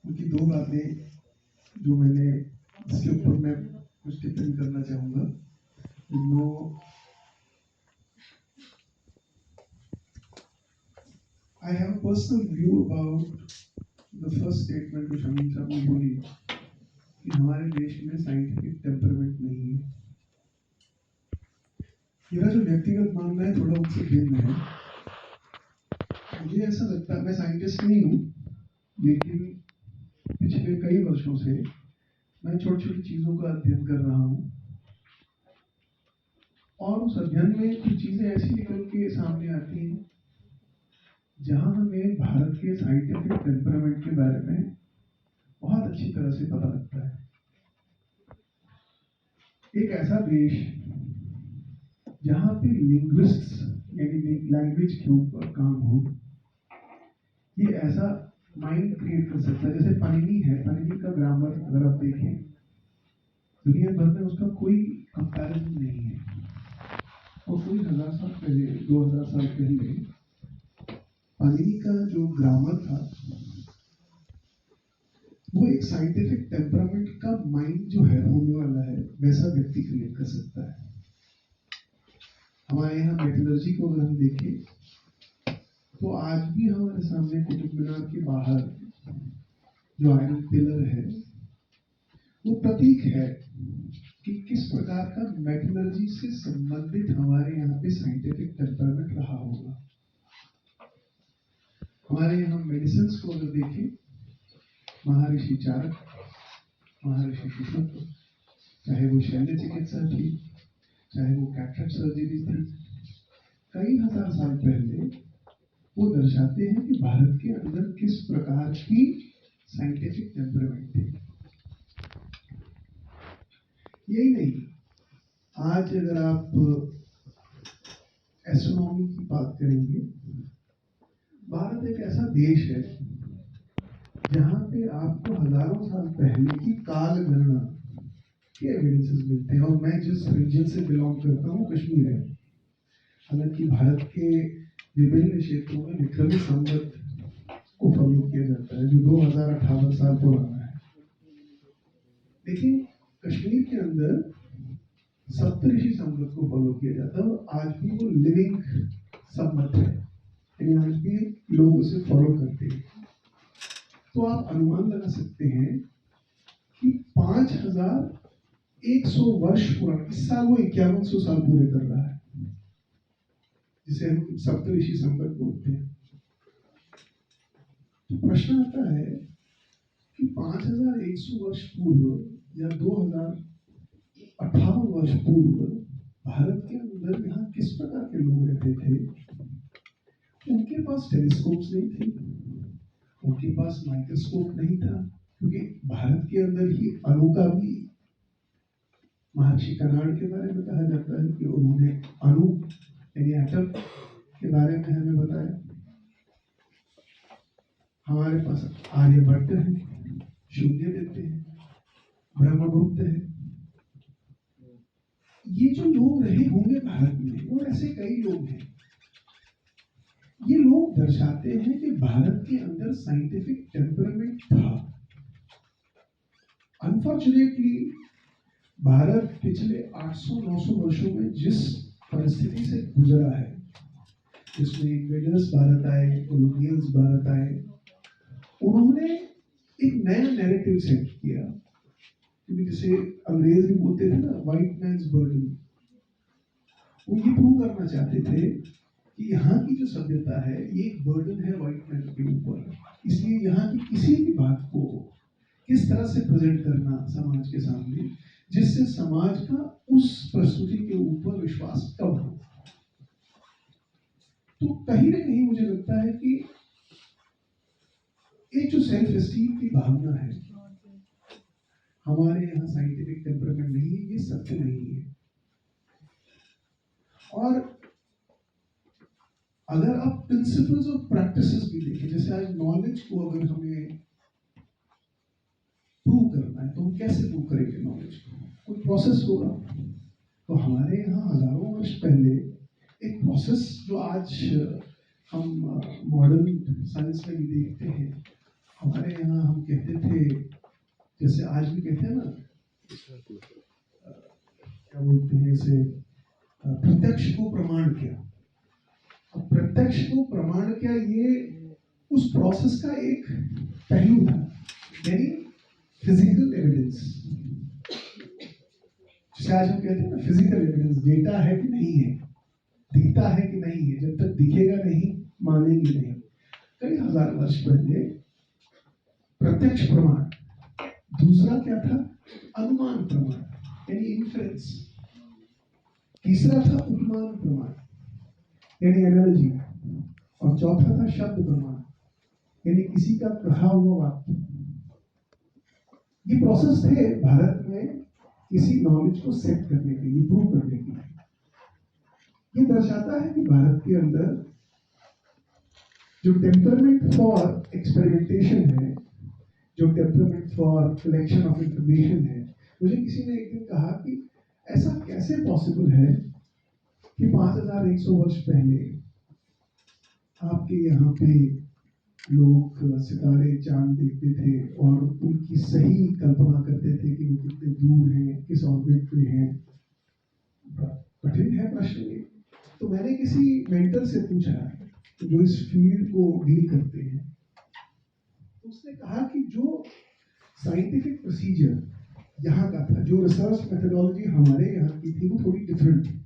उनकी दो बातें जो मैंने इसके ऊपर मैं कुछ टिप्पणी करना चाहूँगा। No I have a personal view about the first statement which Amit साहब ने बोली कि हमारे देश में साइंटिफिक टेम्परामेंट नहीं है। मेरा जो व्यक्तिगत मानना है थोड़ा उससे भिन्न है। मुझे ऐसा लगता है, मैं साइंटिस्ट नहीं हूँ, लेकिन पिछले कई वर्षों से मैं छोटी छोटी चीजों का अध्ययन कर रहा हूँ और उस अध्ययन में कुछ चीजें ऐसी निकल के सामने आती हैं जहां हमें भारत के साइंटिफिक टेम्परामेंट के बारे में बहुत अच्छी तरह से पता लगता है। एक ऐसा देश जहां पे लिंग्विस्ट्स यानी लैंग्वेज के ऊपर काम हो, ये ऐसा माइंड क्रिएट कर सकता है। जैसे पाणिनि है, पाणिनि का ग्रामर अगर आप देखें दुनिया भर में उसका कोई कंपैरिजन नहीं है। और कोई 1000 साल पहले, 2000 साल पहले पाणिनि का जो ग्रामर था वो एक साइंटिफिक टेम्परामेंट का माइंड जो है होने वाला है वैसा व्यक्ति क्रिएट कर सकता है। हमारे यहाँ मेटलर्जी को अगर हम देखें तो आज भी हमारे सामने कुतुब मीनार के बाहर जो आयरन पिलर है वो प्रतीक है कि किस प्रकार का मेटलर्जी से संबंधित हमारे यहाँ पे साइंटिफिक टेम्परामेंट रहा होगा। हमारे यहाँ मेडिसिन को अगर देखें, महर्षि चारक, महर्षि सुश्रुत, चाहे वो शल्य चिकित्सा थी, चाहे वो कैटरेक्ट सर्जरी थी, कई हजार साल पहले वो दर्शाते हैं कि भारत के अंदर किस प्रकार की साइंटिफिक टेम्परामेंट थी। यही नहीं, आज अगर आप एस्ट्रोनॉमी की बात करेंगे, भारत एक ऐसा देश है जहां पे आपको हजारों साल पहले की काल गणना के एविडेंसेस मिलते हैं। और मैं जिस रीजन से बिलोंग करता हूँ कश्मीर है। हालांकि भारत के विभिन्न क्षेत्रों में विक्रमी संवत को फॉलो किया जाता है जो 2058 साल पुराना है, लेकिन कश्मीर के अंदर सप्तऋषि संवत को फॉलो किया जाता है और आज भी वो लिविंग संवत है, यानी आज भी लोग उसे फॉलो करते हैं। तो आप अनुमान लगा सकते हैं कि 5100 वर्ष पुराना, इस साल वो 5100 साल पूरे कर रहा है, जिसे हम सप्तऋषि संवत बोलते हैं। तो प्रश्न आता है कि 5100 वर्ष पूर्व या 2058 वर्ष पूर्व भारत के अंदर यहाँ किस प्रकार के लोग रहते थे। उनके पास टेलीस्कोप्स नहीं थे, उनके पास माइक्रोस्कोप नहीं था, क्योंकि भारत के अंदर ही अणु का भी, महर्षि कणाद के बारे में कहा जाता है कि उन्होंने अणु यानी एटम के बारे में हमें बताया। हमारे पास आर्यभट्ट है, शून्य देते हैं, ब्रह्मगुप्त है। ये जो लोग रहे होंगे भारत में और ऐसे कई लोग हैं, ये लोग दर्शाते हैं कि भारत के अंदर साइंटिफिक टेम्परामेंट था। अनफॉर्चुनेटली भारत पिछले 800-900 वर्षों में जिस परिस्थिति से गुजरा है, जिसमें इन्वेडर्स भारत आए, कोलोनियल्स भारत आए, उन्होंने एक नया नैरेटिव सेट किया, क्योंकि जिसे अंग्रेज भी बोलते थे ना, व्हाइट मैन्स बर्डन। वो ये प्रूव करना चाहते थे कि यहाँ की जो सभ्यता है ये एक बर्डन है व्हाइट मैन के ऊपर, इसलिए यहाँ की किसी भी बात को किस तरह से प्रेजेंट करना समाज के सामने, जिससे समाज का उस प्रस्तुति के ऊपर विश्वास कम हो। तो कहीं ना कहीं मुझे लगता है कि एक जो सेल्फ एस्टीम की भावना है, हमारे यहाँ साइंटिफिक टेम्परामेंट नहीं है, ये सत्य नहीं है। और अगर आप प्रिंसिपल्स और प्रैक्टिसेस भी देखें, जैसे आज नॉलेज को अगर हमें प्रूव करना है तो हम कैसे प्रूव करेंगे नॉलेज को? कोई प्रोसेस होगा। तो हमारे यहाँ हजारों वर्ष पहले एक प्रोसेस जो आज हम मॉडर्न साइंस में भी देखते हैं, हमारे यहाँ हम कहते थे, जैसे आज भी कहते हैं ना, क्या बोलते हैं इसे, प्रत्यक्ष को प्रमाण किया। अब प्रत्यक्ष को प्रमाण किया, ये उस प्रोसेस का एक पहलू था, यानी फिजिकल एविडेंस, जिसे आज हम कहते हैं ना फिजिकल एविडेंस। डेटा है कि नहीं है, दिखता है कि नहीं है, जब तक दिखेगा नहीं मानेंगे नहीं। कई हजार वर्ष पहले प्रत्यक्ष प्रमाण। दूसरा क्या था? अनुमान प्रमाण, यानी इन्फरेंस। तीसरा था उपमान प्रमाण, यानी एनालॉजी। और चौथा था शब्द प्रमाण, यानी किसी का कहा हुआ वाक्य। ये प्रोसेस थे भारत में किसी नॉलेज को सेट करने के लिए, प्रूव करने के लिए। ये दर्शाता है कि भारत के अंदर जो टेम्परमेंट फॉर एक्सपेरिमेंटेशन है, जो temperament for collection of information है। मुझे किसी ने एक दिन कहा कि ऐसा कैसे पॉसिबल है कि 5100 वर्ष पहले आपके यहाँ पे लोग सितारे चांद देखते थे और उनकी सही कल्पना करते थे कि वो कितने दूर हैं, किस ऑर्बिट पे हैं। कठिन है प्रश्न ये। तो मैंने किसी मेंटर से पूछा जो इस फील्ड को डील करते हैं, तो उसने कहा कि जो साइंटिफिक प्रोसीजर यहाँ का था, जो रिसर्च मेथोडोलॉजी हमारे यहाँ की थी, वो थोड़ी डिफरेंट थी।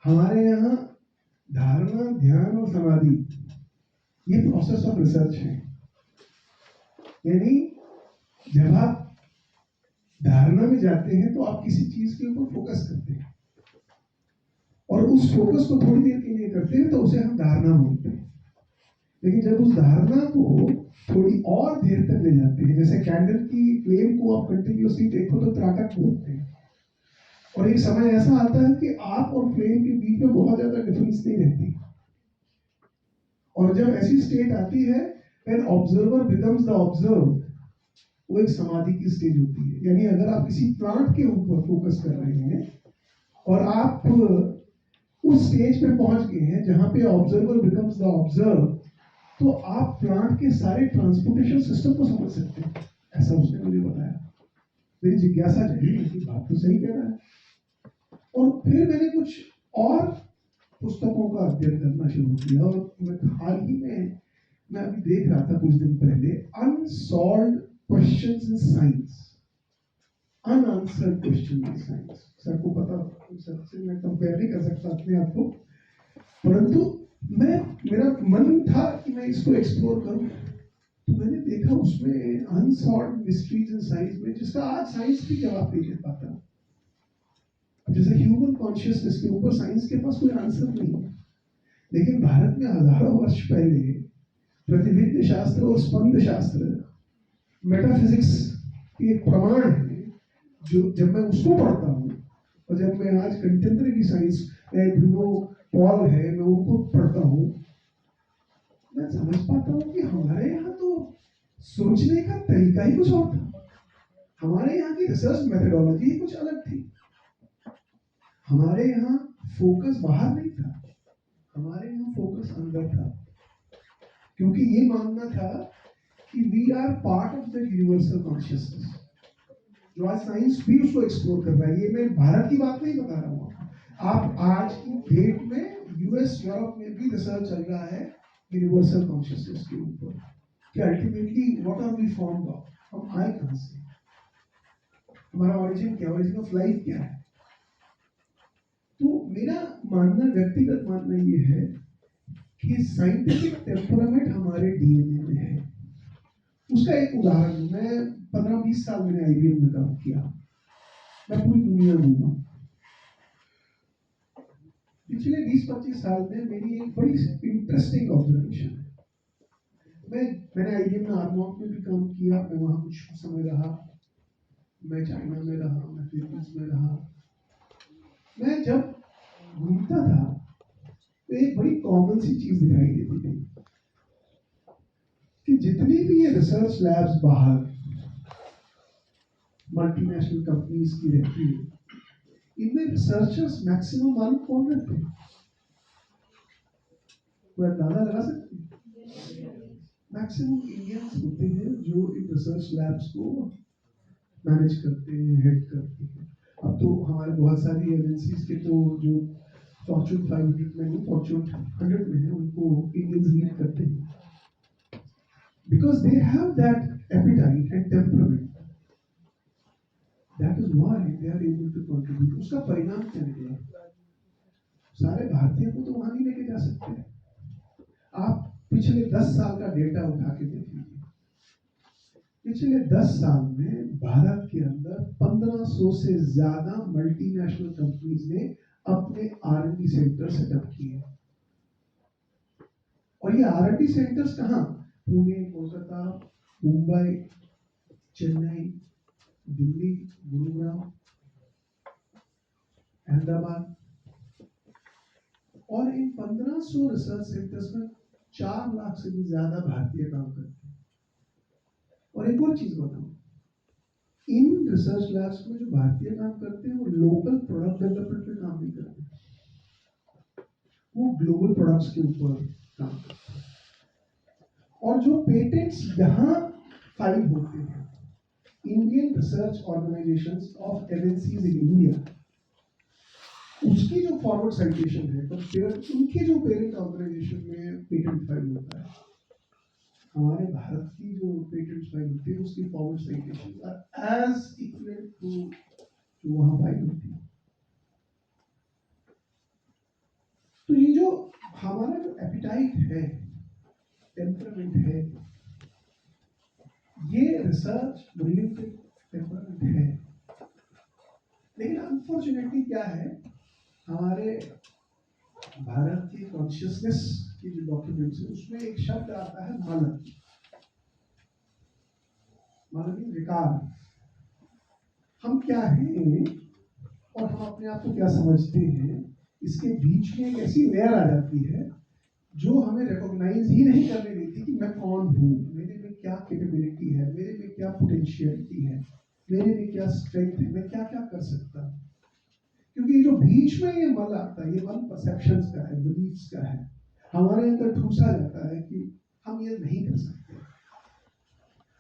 हमारे यहाँ धारणा, ध्यान और समाधि ये प्रोसेस ऑफ रिसर्च है। यानी जब आप धारणा में जाते हैं तो आप किसी चीज के ऊपर फोकस करते हैं, और उस फोकस को थोड़ी देर के लिए करते हैं तो उसे हम धारणा बोलते हैं। लेकिन जब उस धारणा को थोड़ी और देर तक ले जाते हैं, जैसे कैंडल की फ्लेम को आप कंटिन्यूसली देखो तो त्राटक बोलते हैं, और एक समय ऐसा आता है कि आप और फ्लेम के बीच में बहुत ज्यादा डिफरेंस नहीं रहती। और जब ऐसी स्टेट आती है when observer becomes the observed, वो एक समाधि की स्टेज होती है। यानी अगर आप किसी प्लांट के ऊपर फोकस कर रहे हैं और आप उस स्टेज पे पहुंच गए हैं जहां पे ऑब्जर्वर बिकम्स द ऑब्जर्व, तो आप प्लांट के सारे ट्रांसपोर्टेशन सिस्टम को समझ सकते हैं। ऐसा उसने मुझे बताया। मेरी जिज्ञासा जगी कि बात तो सही कह रहा है। और फिर मैंने कुछ और पुस्तकों का अध्ययन करना शुरू किया, और मैं हाल ही में मैं अभी देख रहा था कुछ दिन पहले unsolved questions in science, unanswered question in science. Sir को पता, सर से मैं कंपेयर नहीं कर सकता अपने आप को, परंतु मेरा मन था कि मैं इसको एक्सप्लोर करूं। तो मैंने देखा उसमें अनसॉल्व्ड मिस्ट्रीज इन साइंस में, जिसका आज साइंस भी जवाब नहीं दे पाता। जैसे ह्यूमन कॉन्शियसनेस के ऊपर साइंस के पास कोई आंसर नहीं है। लेकिन भारत में हजारों वर्ष पहले प्रतिभिज्ञ शास्त्र और स्पंद शास्त्र, मेटाफिजिक्स की एक प्रमाण है, जो जब मैं उसको पढ़ता हूँ और जब मैं आज कंटेम्परेरी साइंस, ब्रूनो पॉल है, मैं उनको पढ़ता हूँ, मैं समझ पाता हूँ कि हमारे यहाँ तो सोचने का तरीका ही कुछ और था। हमारे यहाँ की रिसर्च मेथोडोलॉजी ही कुछ अलग थी। हमारे यहाँ फोकस बाहर नहीं था, हमारे यहाँ फोकस अंदर था, क्योंकि ये मानना था कि we are part of the universal consciousness, जो आज साइंस भी उसको एक्सप्लोर कर रहा है। ये मैं भारत की बात नहीं बता रहा हूँ, आप आज की डेट में यूएस, यूरोप में भी रिसर्च चल रहा है यूनिवर्सल कॉन्शियसनेस के ऊपर कि ultimately what are we formed of, हम आए कहाँ से, हमारा ओरिजिन क्या, ओरिजिन ऑफ लाइफ क्या है। तो मेरा मानना, व्यक्तिगत मानना ये है कि साइंटिफिक टेम्परामेंट हमारे डीएनए में है। उसका एक उदाहरण, मैं 15-20 साल मैंने आईबीएम में काम किया, मैं पूरी दुनिया घूमा। पिछले 20-25 साल में मेरी एक बड़ी इंटरेस्टिंग ऑब्जर्वेशन है। मैंने आईबीएम में आर्मॉक में भी काम किया, मैं वहाँ कुछ समय रहा, मैं चाइना में रहा, मैं फिलीपींस में रहा। मैं जब घूमता था तो एक बड़ी कॉमन सी चीज दिखाई देती थी कि जितनी भी ये रिसर्च लैब्स बाहर मल्टीनेशनल कंपनीज की रहती है, इनमें रिसर्चर्स मैक्सिमम मालूम कौन रहते हैं? कोई अंदाजा लगा सकते हैं? मैक्सिमम इंडियंस होते हैं रिसर्च लैब्स को मैनेज करते हैं, हेड करते हैं। अब तो हमारे बहुत सारी एजेंसीज के तो जो फॉर्चून 500 में नहीं, फॉर्चून 100 में है, उनको इंडियंस लीड करते हैं, because they have that appetite and temperament. That is why they are able to contribute. उसका परिणाम क्या निकला? सारे भारतीयों को तो वहां नहीं लेके जा सकते। आप पिछले 10 साल का डेटा उठा के देख लीजिए। पिछले 10 साल में भारत के अंदर 1500 से ज्यादा मल्टीनेशनल कंपनीज ने अपने R&D सेंटर सेटअप किए। और ये R&D सेंटर्स कहाँ? पुणे, कोलकाता, मुंबई, चेन्नई, दिल्ली, गुरुग्राम, अहमदाबाद। और इन 1500 रिसर्च सेंटर्स में 4 लाख से भी ज्यादा भारतीय काम करते हैं। और एक और चीज बताऊं, इन रिसर्च लैब्स में जो भारतीय काम करते हैं वो लोकल प्रोडक्ट डेवलपमेंट में काम नहीं करते, वो ग्लोबल प्रोडक्ट्स के ऊपर काम करते हैं। और जो पेटेंट्स यहाँ फाइल होते हैं, Indian research organisations of agencies in India, उसकी जो फॉरवर्ड साइटेशन है, उनके जो पेरेंट ऑर्गेनाइजेशन में पेटेंट फाइल होता है, हमारे भारत की जो पेटेंट फाइल होती है उसकी forward citation are as equivalent to जो वहां फाइल होती है। तो ये जो हमारा जो एपिटाइट है, टेम्परामेंट है, ये रिसर्च ओरिएंटेड टेम्परामेंट है। लेकिन अनफॉर्चुनेटली क्या है, हमारे भारत की कॉन्शियसनेस की जो डॉक्यूमेंट्स है उसमें एक शब्द आता है मानव, मानवीय विकार। हम क्या हैं और हम अपने आप को क्या समझते हैं, इसके बीच में एक ऐसी लेयर आ जाती है जो हमें रिकॉग्नाइज ही नहीं करने देती कि मैं कौन हूँ, मेरे में क्या कैपेबिलिटी है, मेरे में क्या पोटेंशियलिटी है, मेरे में क्या स्ट्रेंथ है, मैं क्या क्या कर सकता हूँ। क्योंकि जो बीच में ये मल आता है, ये मल परसेप्शंस का है, बिलीफ्स का है, हमारे अंदर ठूसा जाता है कि हम ये नहीं कर सकते।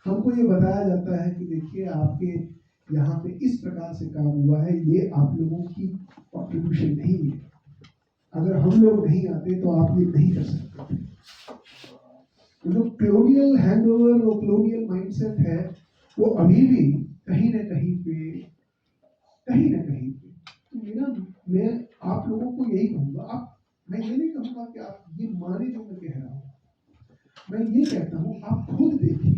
हमको ये बताया जाता है कि देखिए आपके यहाँ पे इस प्रकार से काम हुआ है, ये आप लोगों की कॉन्ट्रीब्यूशन नहीं है, अगर हम लोग नहीं आते तो आप ये नहीं कर सकते। तो जो कॉलोनियल हैंगओवर और कॉलोनियल माइंडसेट है वो अभी भी कहीं ना कहीं पे तो मैं आप लोगों को यही कहूँगा, मैं ये नहीं कहूँगा कि आप ये माने जो मैं कह रहा हूँ, मैं ये कहता हूँ आप खुद देखिए,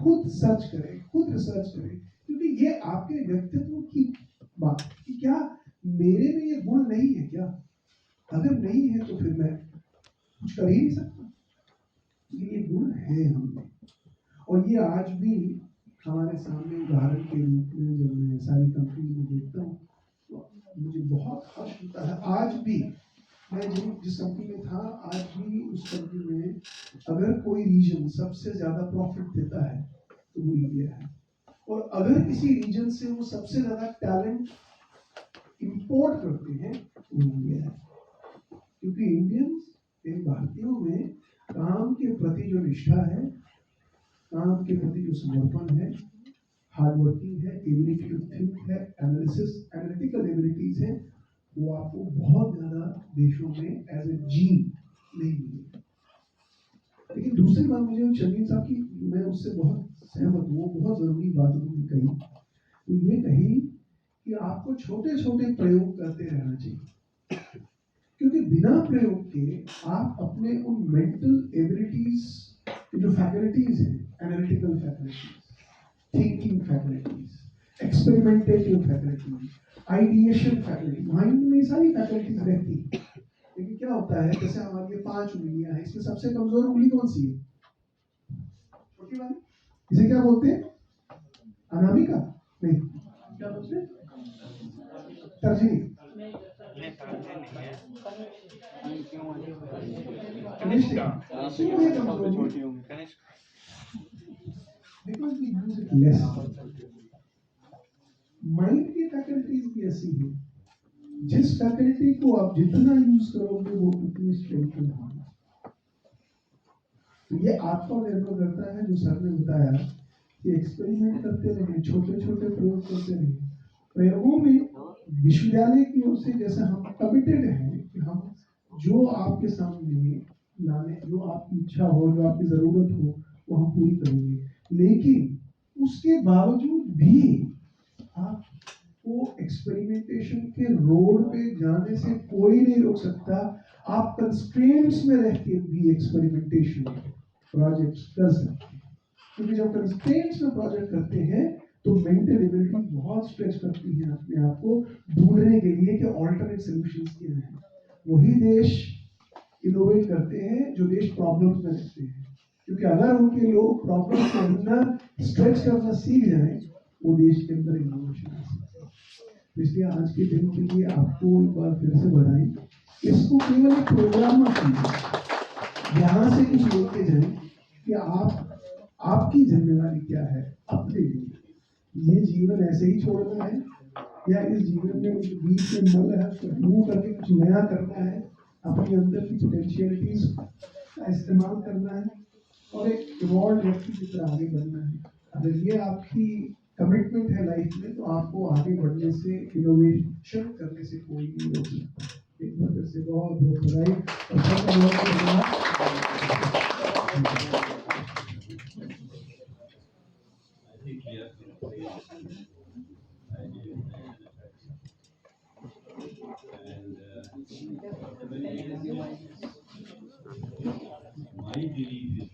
खुद सर्च करें, खुद रिसर्च करें, क्योंकि ये आपके व्यक्तित्व की बात है कि क्या मेरे में ये गुण नहीं है क्या? अगर नहीं है तो फिर मैं कुछ कर ही नहीं सकता। ये गुण है हमें, और ये आज भी हमारे सामने उदाहरण के रूप में जब मैं सारी कंपनी में देखता हूँ तो मुझे बहुत हर्ष होता है। आज भी मैं जिस कंपनी में था, आज भी उस कंपनी में अगर कोई रीजन सबसे ज्यादा प्रॉफिट देता है तो वो इंडिया है, और अगर किसी रीजन से वो सबसे ज्यादा टैलेंट इंपोर्ट करते हैं वो इंडिया है। क्योंकि इंडियंस, भारतीयों में काम के प्रति जो निष्ठा है, काम के प्रति जो समर्पण है, हार्ड वर्किंग है, एबिलिटी टू थिंक है, एनालिटिकल एबिलिटीज है, वो आपको बहुत ज्यादा देशों में एज ए जीन नहीं मिलेगी। लेकिन दूसरी बात मुझे चंदीन साहब की, मैं उससे बहुत सहमत हूँ, बहुत जरूरी बात उन्होंने कही, तो ये कही कि आपको छोटे छोटे प्रयोग करते रहना चाहिए, क्योंकि बिना प्रयोग के आप अपने उन मेंटल एबिलिटीज जो फैकल्टीज हैं, analytical faculties, thinking faculties, experimentative faculties, ideation faculty, mind में सारी फैकल्टीज रहती है। लेकिन क्या होता है, जैसे हमारी ये 5 उंगलियां हैं, इसमें सबसे कमजोर उंगली कौन सी है? छोटी वाली। इसे क्या बोलते हैं? अनामिका? नहीं, क्या बोलते हैं? तर्जनी। माइंड की फैकल्टीज भी ऐसी है, जिस फैकल्टी को आप जितना यूज करोगे वो उतनी स्ट्रेंथन होगी। तो ये आपको निर्भर करता है, जो सर ने बताया कि एक्सपेरिमेंट करते रहे, छोटे छोटे प्रयोग करते रहे। प्रयोगों में विश्वविद्यालय की ओर से जैसे हम कमिटेड हैं कि हम जो आपके सामने लाने, जो आपकी इच्छा हो, जो आपकी जरूरत हो, वो हम पूरी करेंगे। लेकिन उसके बावजूद भी आपको एक्सपेरिमेंटेशन के रोड पे जाने से कोई नहीं रोक सकता। आप कंस्ट्रेंट्स में रह के भी एक्सपेरिमेंटेशन प्रोजेक्ट्स कर सकते हैं, क्योंकि जब कंस्ट्रेंट्स में प्रोजेक्ट करते हैं तो मेंटल एबिलिटी बहुत स्ट्रेच करती है अपने आप को ढूंढने के लिए कि ऑल्टरनेट सॉल्यूशंस क्या हैं। वही देश इनोवेट करते हैं जो देश प्रॉब्लम्स में रहते हैं, क्योंकि अगर उनके लोग प्रॉब्लम के अंदर स्ट्रेच करना सीख जाए, वो देश के अंदर इनोवेशन आ सकता है। इसलिए आज के दिन के लिए आपको एक बार फिर से बधाई। इसको केवल एक प्रोग्राम मत कीजिए, यहाँ से कुछ लेके जाए कि आपकी जिम्मेदारी क्या है अपने लिए। ये जीवन ऐसे ही छोड़ना है या इस जीवन में कुछ बीच में मल है उसको रिमूव करके कुछ नया करना है, अपने अंदर की पोटेंशियलिटीज का इस्तेमाल करना है और एक इवॉल्व व्यक्ति की तरह आगे बढ़ना है। अगर ये आपकी कमिटमेंट है लाइफ में, तो आपको आगे बढ़ने से, इनोवेशन करने से कोई नहीं रोक सकता। एक बार फिर से बहुत बहुत बधाई और सबका बहुत धन्यवाद। My belief